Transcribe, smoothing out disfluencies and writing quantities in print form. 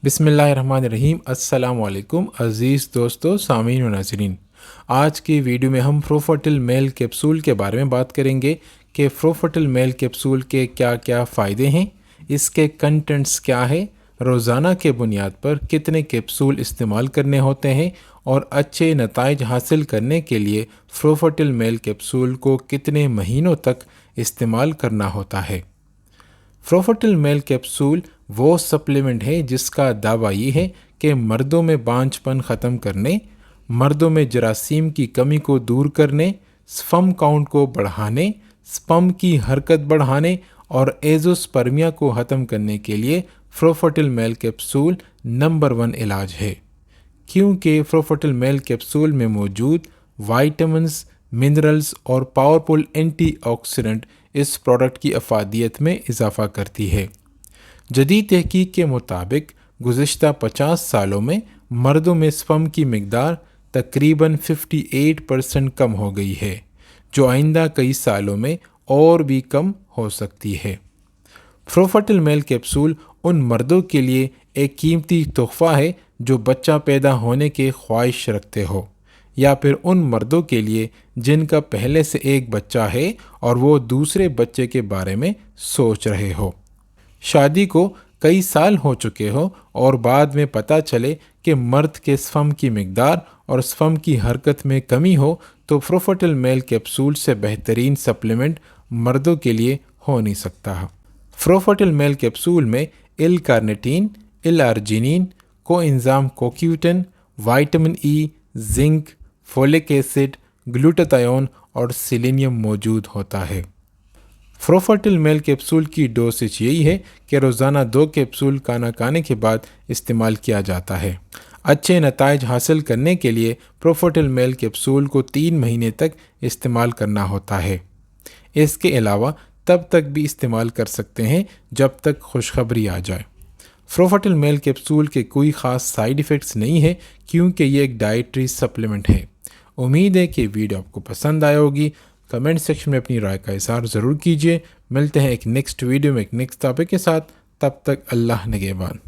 بسم اللہ الرحمن الرحیم۔ السلام علیکم عزیز دوستو، سامعین و ناظرین۔ آج کی ویڈیو میں ہم پروفرٹل میل کیپسول کے بارے میں بات کریں گے کہ پروفرٹل میل کیپسول کے کیا کیا فائدے ہیں، اس کے کنٹینٹس کیا ہے، روزانہ کے بنیاد پر کتنے کیپسول استعمال کرنے ہوتے ہیں اور اچھے نتائج حاصل کرنے کے لیے پروفرٹل میل کیپسول کو کتنے مہینوں تک استعمال کرنا ہوتا ہے۔ پروفرٹل میل کیپسول وہ سپلیمنٹ ہے جس کا دعویٰ یہ ہے کہ مردوں میں بانجھ پن ختم کرنے، مردوں میں جراثیم کی کمی کو دور کرنے، سپرم کاؤنٹ کو بڑھانے، سپرم کی حرکت بڑھانے اور ایزوسپرمیا کو ختم کرنے کے لیے پروفرٹل میل کیپسول نمبر 1 علاج ہے، کیونکہ پروفرٹل میل کیپسول میں موجود وائٹامنز، منرلز اور پاورفل اینٹی آکسیڈنٹ اس پروڈکٹ کی افادیت میں اضافہ کرتی ہے۔ جدید تحقیق کے مطابق گزشتہ 50 سالوں میں مردوں میں سپرم کی مقدار تقریباً 58% کم ہو گئی ہے، جو آئندہ کئی سالوں میں اور بھی کم ہو سکتی ہے۔ پروفرٹل میل کیپسول ان مردوں کے لیے ایک قیمتی تحفہ ہے جو بچہ پیدا ہونے کے خواہش رکھتے ہو، یا پھر ان مردوں کے لیے جن کا پہلے سے ایک بچہ ہے اور وہ دوسرے بچے کے بارے میں سوچ رہے ہو۔ شادی کو کئی سال ہو چکے ہو اور بعد میں پتہ چلے کہ مرد کے سپرم کی مقدار اور سپرم کی حرکت میں کمی ہو، تو پروفرٹل میل کیپسول سے بہترین سپلیمنٹ مردوں کے لیے ہو نہیں سکتا۔ پروفرٹل میل کیپسول میں ایل کارنیٹین، ایل آرجینین، کو انزیم کوکیوٹن، وائٹامن ای، زنک، فولک ایسڈ، گلوٹاتھیون اور سیلینیم موجود ہوتا ہے۔ پروفرٹل میل کیپسول کی ڈوسیج یہی ہے کہ روزانہ 2 کیپسول کھانا کھانے کے بعد استعمال کیا جاتا ہے۔ اچھے نتائج حاصل کرنے کے لیے پروفرٹل میل کیپسول کو 3 مہینے تک استعمال کرنا ہوتا ہے۔ اس کے علاوہ تب تک بھی استعمال کر سکتے ہیں جب تک خوشخبری آ جائے۔ پروفرٹل میل کیپسول کے کوئی خاص سائیڈ ایفیکٹس نہیں ہے، کیونکہ یہ ایک ڈائٹری سپلیمنٹ ہے۔ امید ہے کہ ویڈیو آپ کو پسند آیا ہوگی۔ کمنٹ سیکشن میں اپنی رائے کا اظہار ضرور کیجیے۔ ملتے ہیں ایک نیکسٹ ویڈیو میں ایک نیکسٹ ٹاپک کے ساتھ، تب تک اللہ نگہبان۔